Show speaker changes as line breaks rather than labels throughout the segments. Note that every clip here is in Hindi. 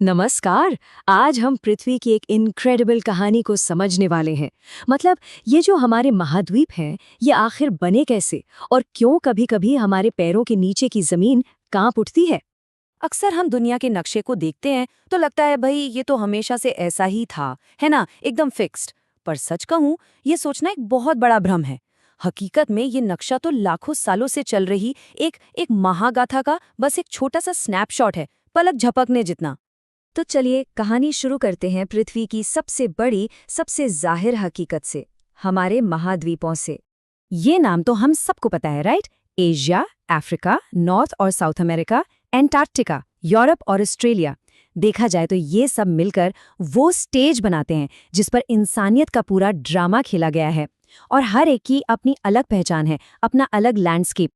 नमस्कार। आज हम पृथ्वी की एक इनक्रेडिबल कहानी को समझने वाले हैं। मतलब ये जो हमारे महाद्वीप हैं, ये आखिर बने कैसे और क्यों कभी-कभी हमारे पैरों के नीचे की जमीन कांप उठती है।
अक्सर हम दुनिया के नक्शे को देखते हैं तो लगता है भाई ये तो हमेशा से ऐसा ही था, है ना, एकदम फिक्स्ड। पर सच कहूँ, ये सोचना एक बहुत बड़ा भ्रम है। हकीकत में ये नक्शा तो लाखों सालों से चल रही एक एक महागाथा का बस एक छोटा सा स्नैपशॉट है, पलक झपकने जितना।
तो चलिए कहानी शुरू करते हैं पृथ्वी की सबसे बड़ी, सबसे जाहिर हकीकत से, हमारे महाद्वीपों से।
ये नाम तो हम सबको पता है, राइट? एशिया, अफ्रीका, नॉर्थ और साउथ अमेरिका, एंटार्क्टिका, यूरोप और ऑस्ट्रेलिया। देखा जाए तो ये सब मिलकर वो स्टेज बनाते हैं जिस पर इंसानियत का पूरा ड्रामा खेला गया है। और हर एक की अपनी अलग पहचान है, अपना अलग लैंडस्केप।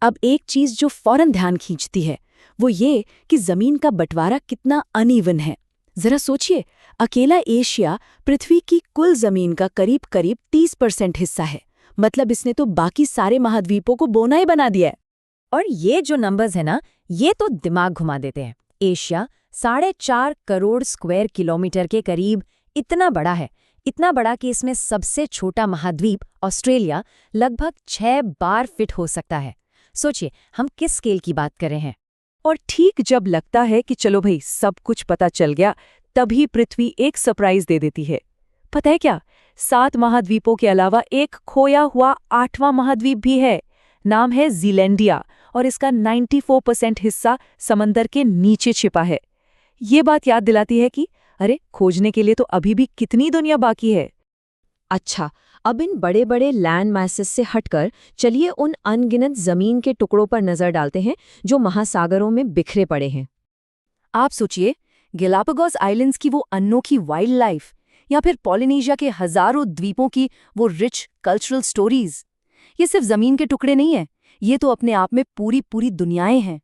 अब एक चीज जो फौरन ध्यान खींचती है वो ये कि जमीन का बंटवारा कितना अनइवन है। जरा सोचिए, अकेला एशिया पृथ्वी की कुल जमीन का करीब करीब 30% हिस्सा है। मतलब इसने तो बाकी सारे महाद्वीपों को बोना ही बना दिया है।
और ये जो नंबर्स है ना, ये तो दिमाग घुमा देते हैं। एशिया 4.5 करोड़ स्क्वायर किलोमीटर के करीब इतना बड़ा है। इतना बड़ा कि इसमें सबसे छोटा महाद्वीप ऑस्ट्रेलिया लगभग 6 बार फिट हो सकता है। सोचिए हम किस स्केल की बात कर रहे हैं।
और ठीक जब लगता है कि चलो भाई सब कुछ पता चल गया, तभी पृथ्वी एक सरप्राइज दे देती है। पता है क्या? 7 महाद्वीपों के अलावा एक खोया हुआ 8वां महाद्वीप भी है। नाम है ज़ीलैंडिया और इसका 94% हिस्सा समंदर के नीचे छिपा है। ये बात याद दिलाती है कि अरे, खोजने के लिए तो अभी भी कितनी दुनिया बाकी है।
अच्छा, अब इन बड़े बड़े लैंड मैसेस से हटकर चलिए उन अनगिनत जमीन के टुकड़ों पर नजर डालते हैं जो महासागरों में बिखरे पड़े हैं।
आप सोचिए, गैलापागोस आइलैंड्स की वो अनोखी वाइल्ड लाइफ, या फिर पॉलिनेशिया के हजारों द्वीपों की वो रिच कल्चरल स्टोरीज। ये सिर्फ जमीन के टुकड़े नहीं है, ये तो अपने आप में पूरी पूरी दुनियाएं हैं।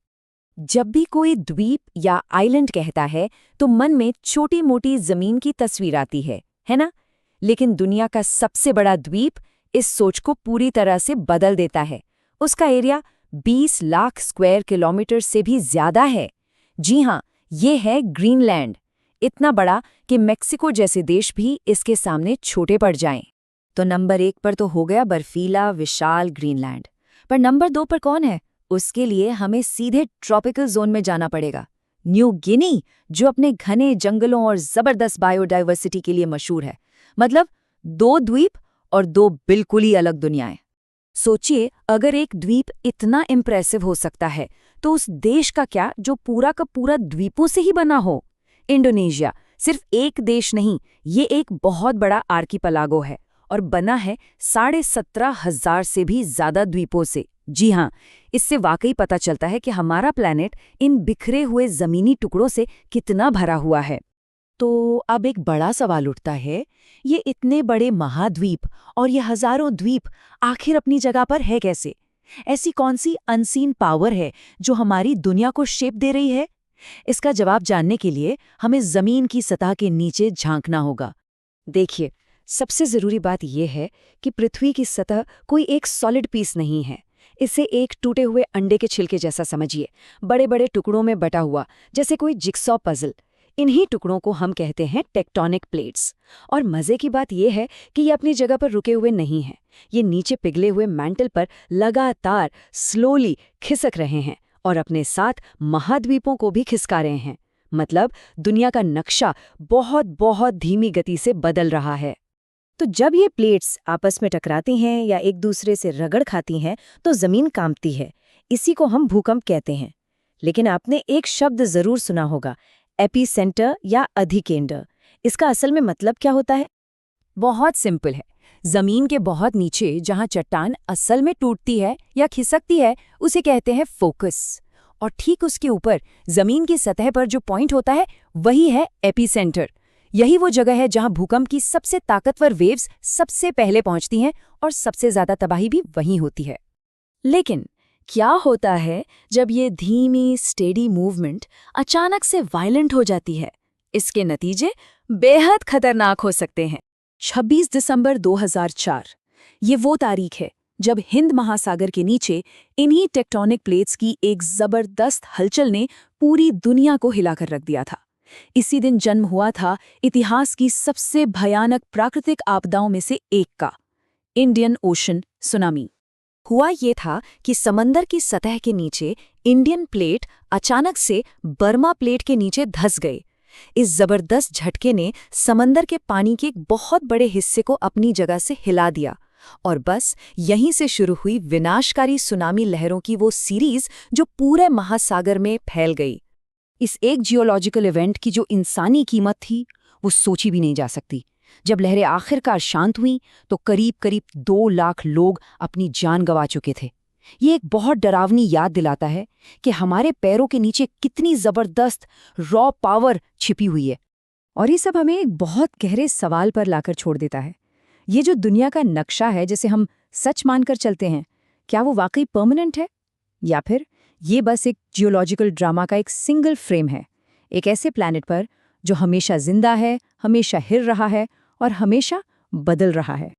जब भी कोई द्वीप या आइलैंड कहता है तो मन में छोटी मोटी जमीन की तस्वीर आती है ना? लेकिन दुनिया का सबसे बड़ा द्वीप इस सोच को पूरी तरह से बदल देता है। उसका एरिया 20 लाख स्क्वायर किलोमीटर से भी ज्यादा है। जी हाँ, ये है ग्रीनलैंड। इतना बड़ा कि मेक्सिको जैसे देश भी इसके सामने छोटे पड़ जाएं। तो नंबर 1 पर तो हो गया बर्फीला विशाल ग्रीनलैंड। पर नंबर 2 पर कौन है? उसके लिए हमें सीधे ट्रॉपिकल जोन में जाना पड़ेगा। न्यू गिनी, जो अपने घने जंगलों और जबरदस्त बायोडाइवर्सिटी के लिए मशहूर है। मतलब 2 द्वीप और 2 बिल्कुल ही अलग दुनियाएं। सोचिए, अगर एक द्वीप इतना इम्प्रेसिव हो सकता है तो उस देश का क्या जो पूरा का पूरा द्वीपों से ही बना हो। इंडोनेशिया सिर्फ एक देश नहीं, ये एक बहुत बड़ा आर्किपेलागो है और बना है 17,500 से भी ज्यादा द्वीपों से। जी हाँ, इससे वाकई पता चलता है कि हमारा प्लैनेट इन बिखरे हुए जमीनी टुकड़ों से कितना भरा हुआ है। तो अब एक बड़ा सवाल उठता है, ये इतने बड़े महाद्वीप और ये हजारों द्वीप आखिर अपनी जगह पर है कैसे? ऐसी कौन सी अनसीन पावर है जो हमारी दुनिया को शेप दे रही है? इसका जवाब जानने के लिए हमें जमीन की सतह के नीचे झांकना होगा। देखिए, सबसे जरूरी बात यह है कि पृथ्वी की सतह कोई एक सॉलिड पीस नहीं है। इसे एक टूटे हुए अंडे के छिलके जैसा समझिए, बड़े बड़े टुकड़ों में बटा हुआ, जैसे कोई जिक्सॉ पजल। इन्हीं टुकड़ों को हम कहते हैं टेक्टोनिक प्लेट्स। और मजे की बात यह है कि ये अपनी जगह पर रुके हुए नहीं हैं। ये नीचे पिघले हुए मैंटल पर लगातार स्लोली खिसक रहे हैं और अपने साथ महाद्वीपों को भी खिसका रहे हैं। मतलब दुनिया का नक्शा बहुत बहुत धीमी गति से बदल रहा है। तो जब ये प्लेट्स आपस में टकराती हैं या एक दूसरे से रगड़ खाती हैं तो जमीन कांपती है। इसी को हम भूकंप कहते हैं। लेकिन आपने एक शब्द जरूर सुना होगा, एपीसेंटर या अधिकेंद्र। इसका असल में मतलब क्या होता है? बहुत सिंपल है। जमीन के बहुत नीचे जहां चट्टान असल में टूटती है या खिसकती है, उसे कहते हैं फोकस। और ठीक उसके ऊपर जमीन की सतह पर जो पॉइंट होता है, वही है एपीसेंटर। यही वो जगह है जहां भूकंप की सबसे ताकतवर वेव्स सबसे पहले पहुंचती हैं और सबसे ज्यादा तबाही भी वहीं होती है। लेकिन क्या होता है जब ये धीमी स्टेडी मूवमेंट अचानक से वायलेंट हो जाती है? इसके नतीजे बेहद खतरनाक हो सकते हैं। 26 दिसंबर 2004 ये वो तारीख है जब हिंद महासागर के नीचे इन्हीं टेक्टोनिक प्लेट्स की एक जबरदस्त हलचल ने पूरी दुनिया को हिलाकर रख दिया था।
इसी दिन जन्म हुआ था इतिहास की सबसे भयानक प्राकृतिक आपदाओं में से एक का, इंडियन ओशन सुनामी।
हुआ ये था कि समंदर की सतह के नीचे इंडियन प्लेट अचानक से बर्मा प्लेट के नीचे धंस गई। इस जबरदस्त झटके ने समंदर के पानी के एक बहुत बड़े हिस्से को अपनी जगह से हिला दिया और बस यहीं से शुरू हुई विनाशकारी सुनामी लहरों की वो सीरीज जो पूरे महासागर में फैल गई।
इस एक जियोलॉजिकल इवेंट की जो इंसानी कीमत थी वो सोची भी नहीं जा सकती। जब लहरें आखिरकार शांत हुईं तो करीब करीब 2 लाख लोग अपनी जान गंवा चुके थे। ये एक बहुत डरावनी याद दिलाता है कि हमारे पैरों के नीचे कितनी जबरदस्त रॉ पावर छिपी हुई है। और ये सब हमें एक बहुत गहरे सवाल पर लाकर छोड़ देता है। ये जो दुनिया का नक्शा है जिसे हम सच मानकर चलते हैं, क्या वो वाकई परमानेंट है या फिर ये बस एक जियोलॉजिकल ड्रामा का एक सिंगल फ्रेम है, एक ऐसे प्लैनेट पर जो हमेशा जिंदा है, हमेशा हिल रहा है और हमेशा बदल रहा है।